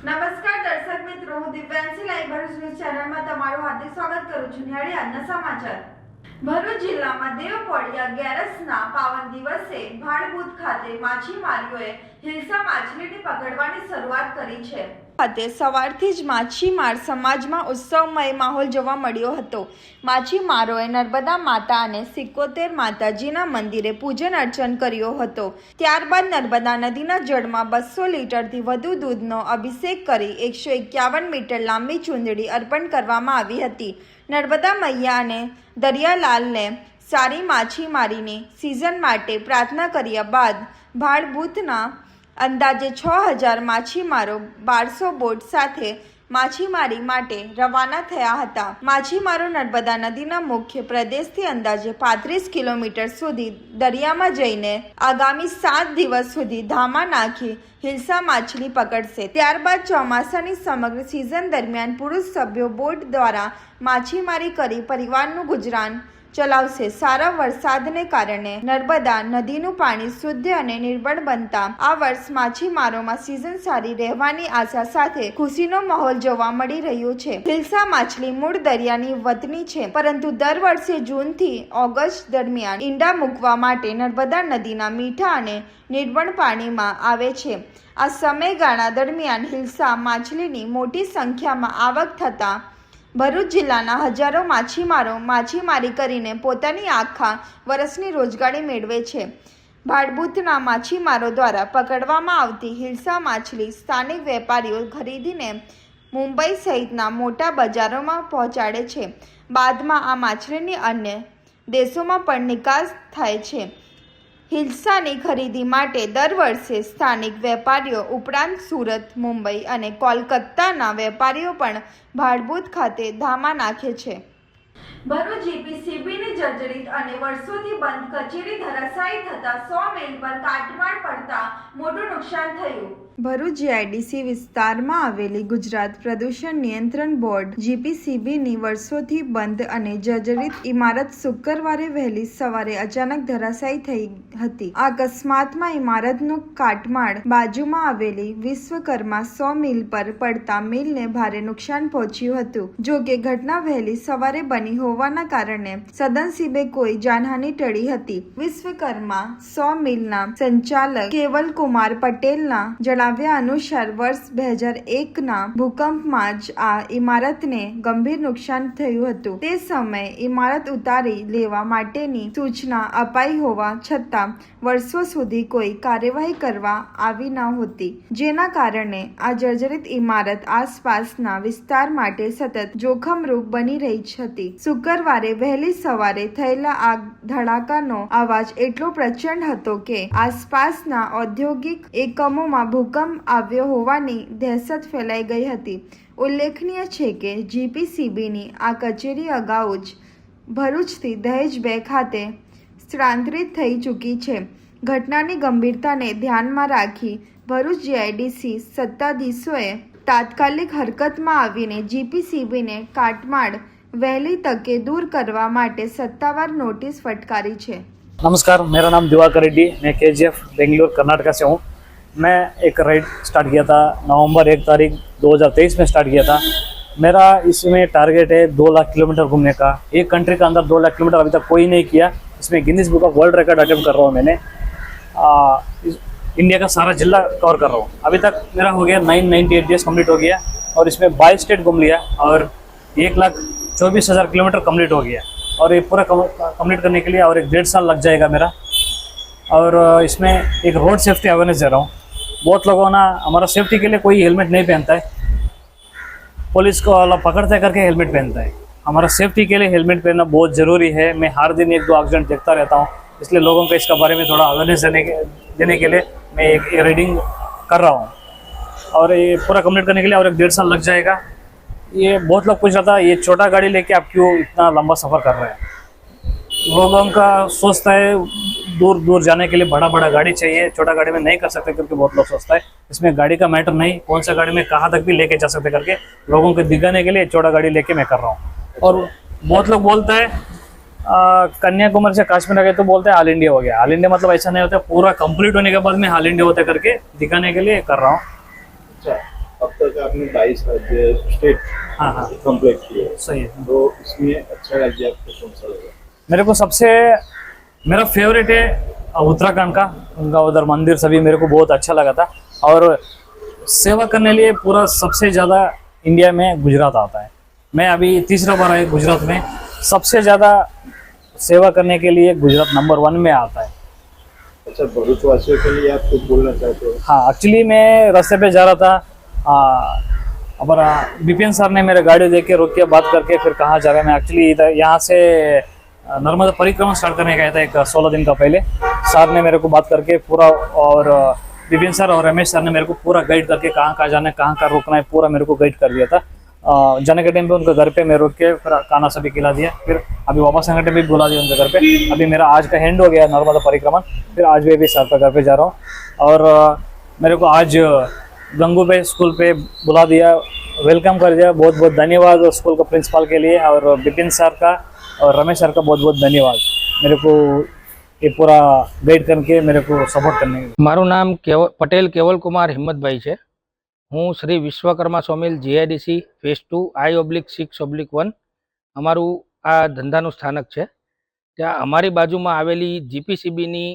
નમસ્કાર દર્શક મિત્રો, હું દિવ્યાંશી લાઈવ ભરૂચ ન્યૂઝ ચેનલમાં તમારું હાર્દિક સ્વાગત કરું છું. નિહાળી આજના સમાચાર. ભરૂચ જિલ્લામાં દેવપોળિયા ગેરસના પાવન દિવસે ભાડભૂત ખાતે માછીમારીઓએ હિલ્સા માછલીને પકડવાની શરૂઆત કરી છે. ખાતે સવારથી જ માછીમાર સમાજમાં ઉત્સવમય માહોલ જોવા મળ્યો હતો. માછીમારોએ નર્મદા માતા અને 71 માતાજીના મંદિરે પૂજન અર્ચન કર્યો હતો. ત્યારબાદ નર્મદા નદીના જળમાં 200 લીટરથી વધુ દૂધનો અભિષેક કરી 151 મીટર લાંબી ચુંદડી અર્પણ કરવામાં આવી હતી. નર્મદા મૈયા અને દરિયાલાલને સારી માછીમારીની સિઝન માટે પ્રાર્થના કર્યા બાદ ભાડભૂતના અંદાજે 6000 માછીમારો 1200 બોટ સાથે માછીમારી માટે રવાના થયા હતા. માછીમારો નર્મદા નદીના મુખ્ય પ્રદેશથી અંદાજે 35 કિલોમીટર સુધી દરિયામાં જઈને આગામી 7 દિવસ સુધી ધામા નાખી હિલ્સા માછલી પકડશે. ત્યારબાદ ચોમાસાની સમગ્ર સિઝન દરમિયાન પુરુષ સભ્યો બોટ દ્વારા માછીમારી કરી પરિવારનું ગુજરાન ચલાવશે. સારા વરસાદને કારણે નર્મદા નદીનું પાણી શુદ્ધ અને નિર્મળ બનતા આ વર્ષ માછીમારોમાં સિઝન સારી રહેવાની આશા સાથે ખુશીનો માહોલ જોવા મળી રહ્યો છે. હિલ્સા માછલી મૂળ દરિયાની વતની છે, પરંતુ દર વર્ષે જૂનથી ઓગસ્ટ દરમિયાન ઈંડા મૂકવા માટે નર્મદા નદીના મીઠા અને નિર્મળ પાણીમાં આવે છે. આ સમયગાળા દરમિયાન હિલ્સા માછલીની મોટી સંખ્યામાં આવક થતા ભરૂચ જિલ્લાના હજારો માછીમારો માછીમારી કરીને પોતાની આખા વર્ષની રોજગારી મેળવે છે. ભાડભૂતના માછીમારો દ્વારા પકડવામાં આવતી હિલ્સા માછલી સ્થાનિક વેપારીઓ ખરીદીને મુંબઈ સહિતના મોટા બજારોમાં પહોંચાડે છે. બાદમાં આ માછલીની અન્ય દેશોમાં પણ નિકાસ થાય છે. હિલ્સાની ખરીદી માટે દર વર્ષે સ્થાનિક વેપારીઓ ઉપરાંત સુરત, મુંબઈ અને કોલકાતાના વેપારીઓ પણ ભાડભૂત ખાતે ધામા નાખે છે. ભરૂચ જીપીસીબીની જર્જરિત અને વર્ષોથી બંધ કચેરી ધરાશાયી થતા 100 મિલ પર કાટમાળ પડતા મોટું નુકસાન થયું. ભરૂચ જીઆઈડીસી વિસ્તારમાં આવેલી ગુજરાત પ્રદૂષણ નિયંત્રણ બોર્ડ જીપીસીબીની વર્ષોથી બંધ અને જર્જરિત ઇમારત શુક્રવારે વહેલી સવારે અચાનક ધરાશાયી થઈ હતી. આ અકસ્માતમાં ઇમારતનું કાટમાળ બાજુમાં આવેલી વિશ્વકર્મા 100 મિલ પર પડતા મિલને ભારે નુકસાન પહોંચ્યું હતું. જો કે ઘટના વહેલી સવારે બની હોવાના કારણે સદનસીબે કોઈ જાનહાનિ ટળી હતી. વિશ્વકર્મા 100 મિલના સંચાલક કેવલકુમાર પટેલના જણાવ્યા અનુસાર વર્ષ 2001ના ભૂકંપમાં જ આ ઇમારતને ગંભીર નુકસાન થયું હતું. તે સમયે ઇમારત ઉતારી લેવા માટેની સૂચના અપાઈ હોવા છતાં વર્ષો સુધી કોઈ કાર્યવાહી કરવા આવી નહોતી, જેના કારણે આ જર્જરિત ઇમારત આસપાસના વિસ્તાર માટે સતત જોખમરૂપ બની રહી હતી. શુક્રવારે વહેલી સવારે થયેલા આ ધડાકાનો અવાજ એટલો પ્રચંડ હતો કે આસપાસના ઔદ્યોગિક એકમોમાં ભૂકંપ આવ્યો હોવાની દહેશત ફેલાઈ ગઈ હતી. ઉલ્લેખનીય છે કે જીપીસીબીની આ કચેરી અગાઉ જ ભરૂચથી દહેજ 2 ખાતે સ્થળાંતરિત થઈ ચૂકી છે. ઘટનાની ગંભીરતાને ધ્યાનમાં રાખી ભરૂચ જીઆઈડીસી સત્તાધીશોએ તાત્કાલિક હરકતમાં આવીને જીપીસીબીને કાટમાળ वहली तके दूर करवा माटे सत्तावार नोटिस फटकारी है. नमस्कार, मेरा नाम दिवाकर रेड्डी, मैं केजीएफ बेंगलुरु कर्नाटक से हूँ. मैं एक राइड स्टार्ट किया था नवंबर 1 तारीख 2023 में स्टार्ट किया था. मेरा इसमें टारगेट है 2 लाख किलोमीटर घूमने का. एक कंट्री का अंदर 2 लाख किलोमीटर अभी तक कोई नहीं किया. इसमें Guinness book of world record attempt कर रहा हूँ. मैंने इंडिया का सारा जिला कवर कर रहा हूँ. अभी तक मेरा हो गया 998 डेज कम्प्लीट हो गया और इसमें 22 स्टेट घूम लिया और 1,24,000 किलोमीटर कम्प्लीट हो गया. और ये पूरा कम्प्लीट करने के लिए और 1.5 साल लग जाएगा मेरा. और इसमें एक रोड सेफ्टी अवेयरनेस दे रहा हूँ. बहुत लोगों ना हमारा सेफ्टी के लिए कोई हेलमेट नहीं पहनता है. पुलिस को पकड़ते करके हेलमेट पहनता है. हमारा सेफ्टी के लिए हेलमेट पहनना बहुत ज़रूरी है. मैं हर दिन 1-2 एक्सीडेंट देखता रहता हूँ, इसलिए लोगों को इसका बारे में थोड़ा अवेयरनेस देने के लिए मैं एक रीडिंग कर रहा हूँ. और ये पूरा कम्प्लीट करने के लिए और 1.5 साल लग जाएगा. ये बहुत लोग पूछ रहा था ये छोटा गाड़ी लेके आप क्यों इतना लंबा सफ़र कर रहे हैं. लोगों का सोचता है दूर दूर जाने के लिए बड़ा गाड़ी चाहिए, छोटा गाड़ी में नहीं कर सकते करके बहुत लोग सोचता है. इसमें गाड़ी का मैटर नहीं, कौन सा गाड़ी में कहाँ तक भी लेके जा सकते करके लोगों को दिखाने के लिए छोटा गाड़ी लेके मैं कर रहा हूँ. और बहुत लोग बोलता है कन्याकुमारी से काश्मीर गए तो बोलते हैं ऑल इंडिया हो गया. ऑल इंडिया मतलब ऐसा नहीं होता, पूरा कंप्लीट होने के बाद में ऑल इंडिया होता करके दिखाने के लिए कर रहा हूँ. अब तक आपने 22 राज्य स्टेट हाँ हाँ कंप्लीट किए, सही है। तो इसमें अच्छा राज्य आपको कौन सा लगा? मेरे को सबसे मेरा फेवरेट है उत्तराखंड का, उनका उधर मंदिर सभी मेरे को बहुत अच्छा लगा था। और सेवा करने लिए पूरा सबसे ज़्यादा इंडिया में गुजरात आता है। मैं अभी तीसरा बार आया गुजरात में, सबसे ज़्यादा सेवा करने के लिए गुजरात नंबर 1 में आता है। अच्छा, भरूच वासियों के लिए आप कुछ बोलना चाहते हो? हाँ, एक्चुअली मैं रास्ते पे जा रहा था, हमारा विपिन सर ने मेरे गाड़ी देख के रोक के बात करके फिर कहाँ जा रहे हैं। मैं एक्चुअली इधर यहाँ से नर्मदा परिक्रमा स्टार्ट करने गया था एक 16 दिन का पहले। सर ने मेरे को बात करके पूरा, और विपिन सर और रमेश सर ने मेरे को पूरा गाइड करके कहाँ कहाँ जाना है, कहाँ कहाँ रोकना है, पूरा मेरे को गाइड कर दिया था। जाने के टाइम पे उनके घर पे मैं रोक के फिर खाना सभी खिला दिया। फिर अभी वापस आने के टाइम भी बुला दिया उनके घर पे। अभी मेरा आज का हैंड हो गया नर्मदा परिक्रमा, फिर आज भी सर का घर पे जा रहा हूँ। और मेरे को आज गंगू पे स्कूल पे बुला दिया, वेलकम कर दिया। बहुत बहुत धन्यवाद स्कूल का प्रिंसिपल के लिए, और विपिन सर का और रमेश सर का बहुत बहुत धन्यवाद मेरे को ये पूरा गाइड करके मेरे को सपोर्ट करने के लिए। મારું નામ પટેલ કેવલ કુમાર હિંમતભાઈ છે। હું Shri Vishwakarma sawmill GIDC phase 2 I/6/1 અમારું આ ધંધાનું સ્થાનક છે। ત્યાં અમારી બાજુમાં આવેલી જીપીસીબીની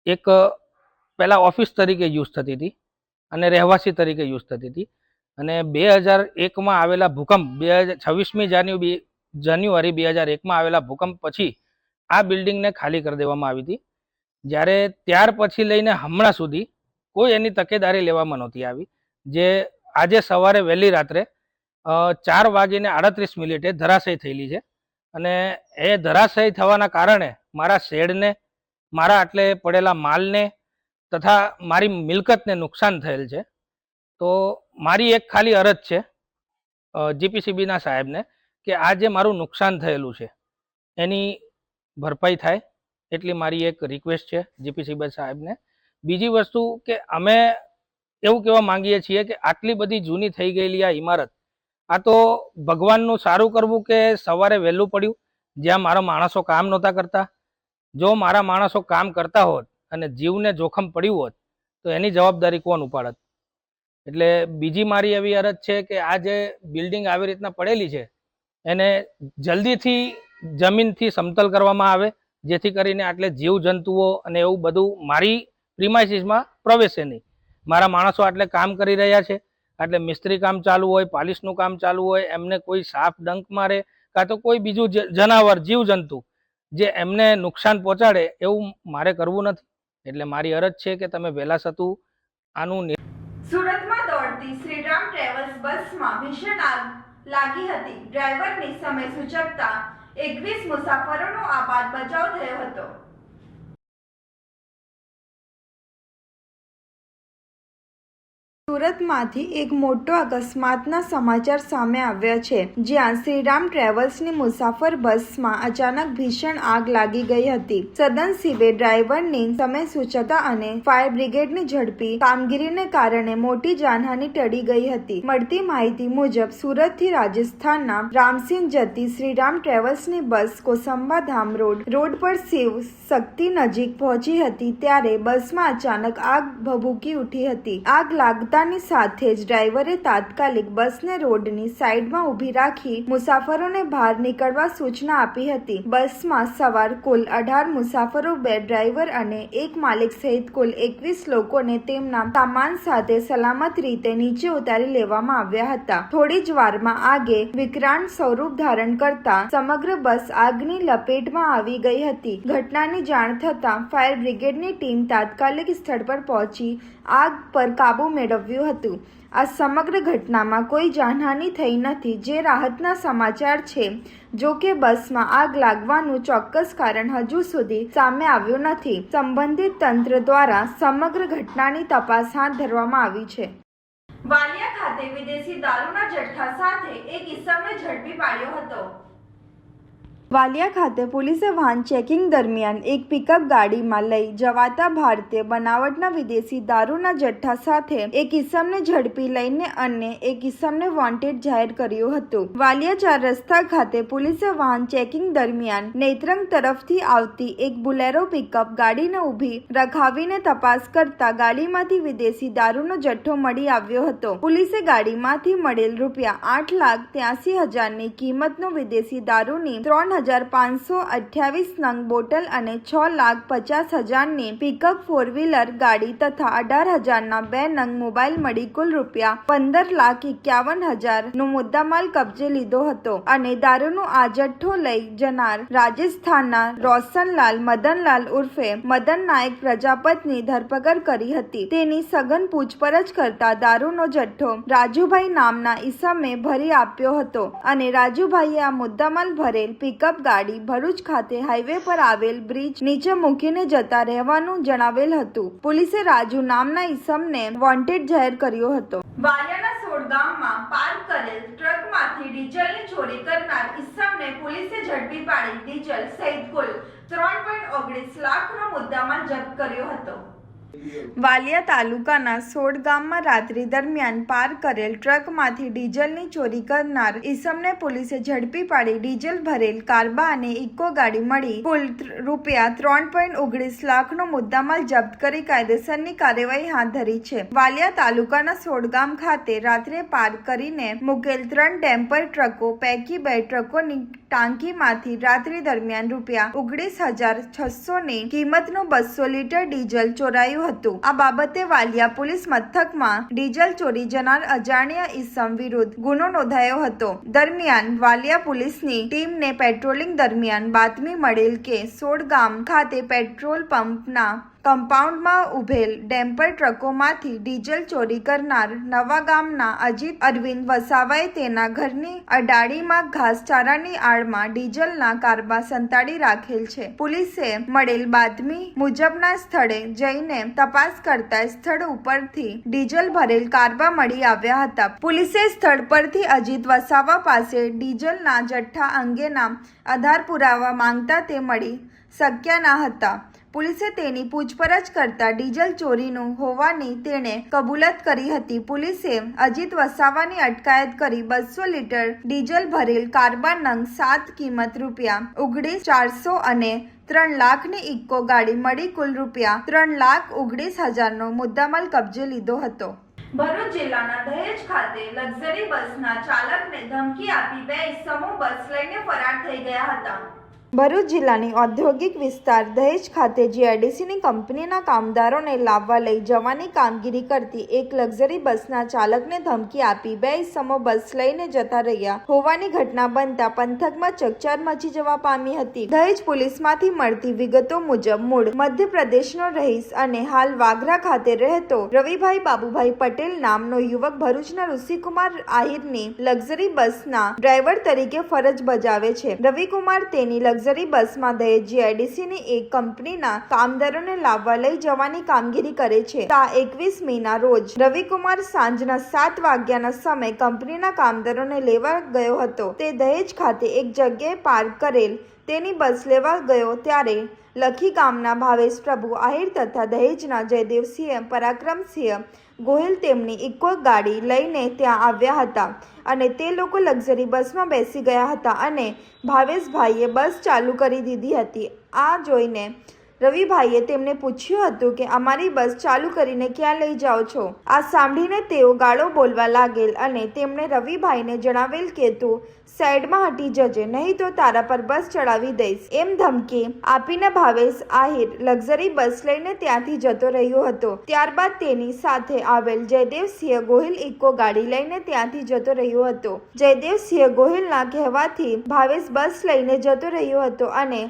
એક પહેલાં ઓફિસ તરીકે યુઝ થતી હતી અને રહેવાસી તરીકે યુઝ થતી હતી, અને 2001માં આવેલા ભૂકંપ 26મી જાન્યુઆરી 2001માં આવેલા ભૂકંપ પછી આ બિલ્ડિંગને ખાલી કરી દેવામાં આવી હતી। જ્યારે ત્યાર પછી લઈને હમણાં સુધી કોઈ એની તકેદારી લેવામાં નહોતી આવી, જે આજે સવારે વહેલી રાત્રે 4:38 ધરાશયી થયેલી છે। અને એ ધરાશયી થવાના કારણે મારા શેડને, મારા આટલે પડેલા માલને તથા મારી મિલકતને નુકસાન થયેલ છે। તો મારી એક ખાલી અરજ છે જીપીસીબીના સાહેબને કે આ જે મારું નુકસાન થયેલું છે એની ભરપાઈ થાય, એટલી મારી એક રિક્વેસ્ટ છે જીપીસીબી સાહેબને। બીજી વસ્તુ કે અમે એવું કહેવા માંગીએ છીએ કે આટલી બધી જૂની થઈ ગયેલી આ ઇમારત, આ તો ભગવાનનું સારું કરવું કે સવારે વહેલું પડ્યું જ્યાં મારા માણસો કામ નહોતા કરતા। જો મારા માણસો કામ કરતા હોત અને જીવને જોખમ પડ્યું હોત તો એની જવાબદારી કોણ ઉપાડત? એટલે બીજી મારી એવી અરજ છે કે આ જે બિલ્ડિંગ આવી રીતના પડેલી છે એને જલ્દીથી જમીનથી સમતલ કરવામાં આવે, જેથી કરીને આટલે જીવજંતુઓ અને એવું બધું મારી પ્રિમાઇસીસમાં પ્રવેશે નહીં। મારા માણસો આટલે કામ કરી રહ્યા છે, આટલે મિસ્ત્રી કામ ચાલુ હોય, પાલિશનું કામ ચાલુ હોય, એમને કોઈ સાપ ડંક મારે કાં તો કોઈ બીજું જનાવર જીવજંતુ જે એમને નુકસાન પહોંચાડે એવું મારે કરવું નથી। એટલે મારી અરજ છે કે તમે વહેલા થતું આનું સુરતમાં દોડતી શ્રીરામ ટ્રેવલ્સ બસમાં ભીષણ આગ લાગી હતી। ડ્રાઈવરની સમય સૂચકતા 21 મુસાફરોનો આબાદ બચાવ થયો હતો। સુરતમાંથી એક મોટો અકસ્માતના સમાચાર સામે આવ્યા છે, જ્યાં શ્રીરામ ટ્રેવલ્સની મુસાફર બસમાં અચાનક ભીષણ આગ લાગી ગઈ હતી। સદનસીબે ડ્રાઈવરની સમય સૂચકતા અને ફાયર બ્રિગેડની ઝડપી કામગીરીને કારણે મોટી જાનહાનિ ટળી ગઈ હતી। મળતી માહિતી મુજબ સુરતથી રાજસ્થાનના રામસિંહ જતી શ્રીરામ ટ્રેવલ્સની બસ કોસંબા ધામ રોડ પર શિવ શક્તિ નજીક પહોંચી હતી, ત્યારે બસમાં અચાનક આગ ભભૂકી ઉઠી હતી। આગ લાગતા સાથે જ ડ્રાઈવરે તાત્કાલિક બસને રોડની સાઈડમાં ઊભી રાખી મુસાફરોને બહાર નીકળવા સૂચના આપી હતી। બસમાં સવાર કુલ 18 મુસાફરો, 2 ડ્રાઈવર અને 1 માલિક સહિત કુલ 21 લોકોને તેમના સામાન સાથે સલામત રીતે નીચે ઉતારી લેવામાં આવ્યા હતા। થોડી જ વારમાં આગે વિકરાળ સ્વરૂપ ધારણ કરતા સમગ્ર બસ આગની લપેટમાં આવી ગઈ હતી। ઘટનાની જાણ થતાં ફાયર બ્રિગેડની ટીમ તાત્કાલિક સ્થળ પર પહોંચી આગ પર કાબુ મેળવ્યું હતું। આ સમગ્ર ઘટનામાં કોઈ જાનહાનિ થઈ નથી, જે રાહતના સમાચાર છે। જો કે બસમાં આગ લાગવાનું ચોક્કસ કારણ હજુ સુધી સામે આવ્યું નથી। સંબંધિત તંત્ર દ્વારા સમગ્ર ઘટનાની તપાસ હાથ ધરવામાં આવી છે। વાલિયા ખાતે વિદેશી દારૂના જથ્થા સાથે એક ઇસમને ઝડપી પાડ્યો હતો। વાલિયા ખાતે પોલીસે વાહન ચેકિંગ દરમિયાન એક પિકઅપ ગાડીમાં લઈ જવાતા ભારતીય બનાવટના વિદેશી દારૂના જથ્થા સાથે એક ઇસમને ઝડપી લઈને અન્ય એક ઇસમને વોન્ટેડ જાહેર કર્યું હતું. વાલિયા 4 રસ્તા ખાતે પોલીસે વાહન ચેકિંગ દરમિયાન નેત્રંગ તરફથી આવતી એક બુલેરો પિકઅપ ગાડીને ઊભી રખાવીને તપાસ કરતા ગાડીમાંથી વિદેશી દારૂનો જથ્થો મળી આવ્યો હતો. પોલીસે ગાડીમાંથી મળેલ ₹8,83,000 ની કિંમતનો વિદેશી દારૂની 3,528 નંગ બોટલ અને 6,50,000 ની પિકઅપ 4-વ્હીલર ગાડી તથા 18,000 ના 2 નંગ મોબાઈલ મળી કુલ ₹15,51,000 નો મુદ્દામાલ કબજે લીધો હતો અને દારૂનો આ જથ્થો લઈ જનાર રાજસ્થાનના રોશનલાલ મદનલાલ ઉર્ફે મદન નાયક પ્રજાપતની ધરપકડ કરી હતી. તેની સઘન પૂછપરછ કરતા દારૂનો જથ્થો રાજુભાઈ નામના ઈસમે ભરી આપ્યો હતો અને રાજુભાઈએ આ મુદ્દામાલ ભરેલ પિકઅપ ગાડી ભરૂચ ખાતે હાઈવે પર આવેલ બ્રિજ નીચે મૂકીને જતા રહેવાનું જણાવેલ હતું. પોલીસે રાજુ નામના ઈસમને વોન્ટેડ જાહેર કર્યો હતો. વાલિયાના સોડ ગામમાં પાર્ક કરેલ ટ્રકમાંથી ડીઝલની ચોરી કરનાર ઈસમને પોલીસે ઝડપી પાડી ડીઝલ સહિત કુલ 3.19 લાખનો મુદ્દામાલ જપ્ત કર્યો હતો. વાલિયા તાલુકાના સોડ ગામમાં રાત્રિ દરમિયાન પાર્ક કરેલ ટ્રકમાંથી ડીઝલની ચોરી કરનાર ઈસમને પોલીસે ઝડપી પાડી ડીઝલ ભરેલ કાર્બા અને ઇકો ગાડી મળી કુલ ₹3.19 લાખનો મુદ્દામાલ જપ્ત કરી કાયદેસરની કાર્યવાહી હાથ ધરી છે. વાલિયા તાલુકાના સોડ ગામ ખાતે રાત્રે પાર્ક કરીને મૂકેલ 3 ડેમ્પર ટ્રકો પૈકી 2 ટ્રકોની ટાંકીમાંથી રાત્રિ દરમિયાન ₹19,600 ની કિંમતનું 200 લીટર ડીઝલ ચોરાયું હતું. આ બાબતે વાલિયા પોલીસ મથકમાં ડીઝલ ચોરી જનાર અજાણ્યા ઈસમ વિરુદ્ધ ગુનો નોંધાયો હતો. દરમિયાન વાલિયા પોલીસની ટીમને પેટ્રોલિંગ દરમિયાન બાતમી મળેલ કે સોડ ગામ ખાતે પેટ્રોલ પંપના કમ્પાઉન્ડમાં ઉભેલ ડેમ્પર ટ્રકોમાંથી ડીઝલ ચોરી કરનાર નવા ગામના અજીત અરવિંદ વસાવાએ તેના ઘરની અડાડીમાં ઘાસચારાની આડમાં ડીઝલના કાર્બા સંતાડી રાખેલ છે. પોલીસે મળેલ બાતમી મુજબના સ્થળે જઈને તપાસ કરતા સ્થળ ઉપરથી ડીઝલ ભરેલ કાર્બા મળી આવ્યા હતા. પોલીસે સ્થળ પરથી અજીત વસાવા પાસે ડીઝલના જથ્થા અંગેના આધાર પુરાવા માંગતા તે મળી શક્યા ન હતા. પોલીસે તેની પૂછપરછ કરતા ડીઝલ ચોરીનું હોવાની તેણે કબૂલાત કરી હતી. પોલીસે અજીત વસાવાની અટકાયત કરી 200 લીટર ડીઝલ ભરેલ કાર્બા નંગ 7 કિંમત ₹19,400 અને 3 લાખની ઇકો ગાડી મળી કુલ ₹3,19,000 નો મુદ્દામાલ કબજે લીધો હતો. ભરૂચ જિલ્લાના દહેજ ખાતે લક્ઝરી બસના ચાલકને ધમકી આપી 2 ઈસમો બસ લઈને ફરાર થઈ ગયા હતા. ભરૂચ જિલ્લાની ઔદ્યોગિક વિસ્તાર દહેજ ખાતે જીઆઈડીસીની કંપનીના કામદારોને લાવવા લઈ જવાની કામગીરી કરતી એક લક્ઝરી બસના ચાલકને ધમકી આપી 2 ઈસમો બસ લઈને જતા રહ્યા હોવાની ઘટના બનતા પંથકમાં ચકચાર મચી જવા પામી હતી. દહેજ પોલીસમાંથી મળતી વિગતો મુજબ મૂળ મધ્યપ્રદેશનો રહીશ અને હાલ વાગરા ખાતે રહેતો રવિભાઈ બાબુભાઈ પટેલ નામનો યુવક ભરૂચના ઋષિકુમાર આહિરની લક્ઝરી બસના ડ્રાઈવર તરીકે ફરજ બજાવે છે. રવિકુમાર તેની લક્ઝરી બસમાં દહેજ જીઆઈડીસીની એક કંપનીના કામદારોને લાવવા લઈ જવાની કામગીરી કરે છે. તા 21 મીના રોજ રવિકુમાર સાંજના 7 વાગ્યાના સમયે કંપનીના કામદારોને લેવા ગયો હતો. તે દહેજ ખાતે એક જગ્યાએ પાર્ક કરેલ તેની બસ લેવા ગયો ત્યારે લખી ગામના ભાવેશ પ્રભુ આહિર તથા દહેજના જયદેવસિંહ પરાક્રમસિંહ ગોહિલ તેમની ઇકો ગાડી લઈને ત્યાં આવ્યા હતા અને તે લોકો લક્ઝરી બસમાં બેસી ગયા હતા અને ભાવેશભાઈએ બસ ચાલુ કરી દીધી હતી. આ જોઈને રવિભાઈએ તેમને પૂછ્યું હતું કે અમારી બસ ચાલુ કરીને ક્યાં લઈ જાઓ છો? આ સાંભળીને તેઓ ગાળો બોલવા લાગેલ અને તેમણે રવિભાઈને જણાવેલ કે તું સાઈડમાં હટી જજે, નહીં તો તારા પર બસ ચડાવી દઈશ એમ ધમકી આપીને ભાવેશ આહિર લક્ઝરી બસ લઈને ત્યાંથી જતો રહ્યો હતો. ત્યારબાદ તેની સાથે આવેલ જયદેવસિંહ ગોહિલ ઇકો ગાડી લઈને ત્યાંથી જતો રહ્યો હતો. જયદેવસિંહ ગોહિલના કહેવાથી ભાવેશ બસ લઈને જતો રહ્યો હતો અને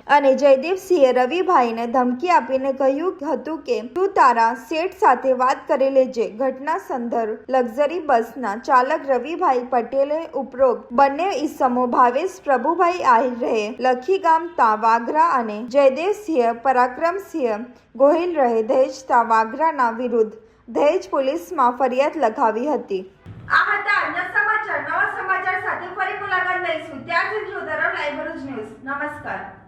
જયદેવસિંહે રવિભાઈને ધમકી આપીને કહ્યું હતું કે તું તારા શેઠ સાથે વાત કરી લેજે. ઘટના સંદર્ભ લક્ઝરી બસના ચાલક રવિભાઈ પટેલે ઉપરોક્ત બંને ઈસમો ભાવેશ પ્રભુભાઈ આહિર રહે લખી ગામ તા વાગરા અને જયદેવસિંહ પરાક્રમસિંહ ગોહિલ રહે દહેજ તા વાગરાના વિરુદ્ધ દહેજ પોલીસમાં ફરિયાદ લખાવી હતી. આ હતા આજના સમાચાર. નવા સમાચાર સાથે ફરી મુલાકાત લઈશું. ત્યાર સુધી જોતા રહો. Live Bharuch news. નમસ્કાર.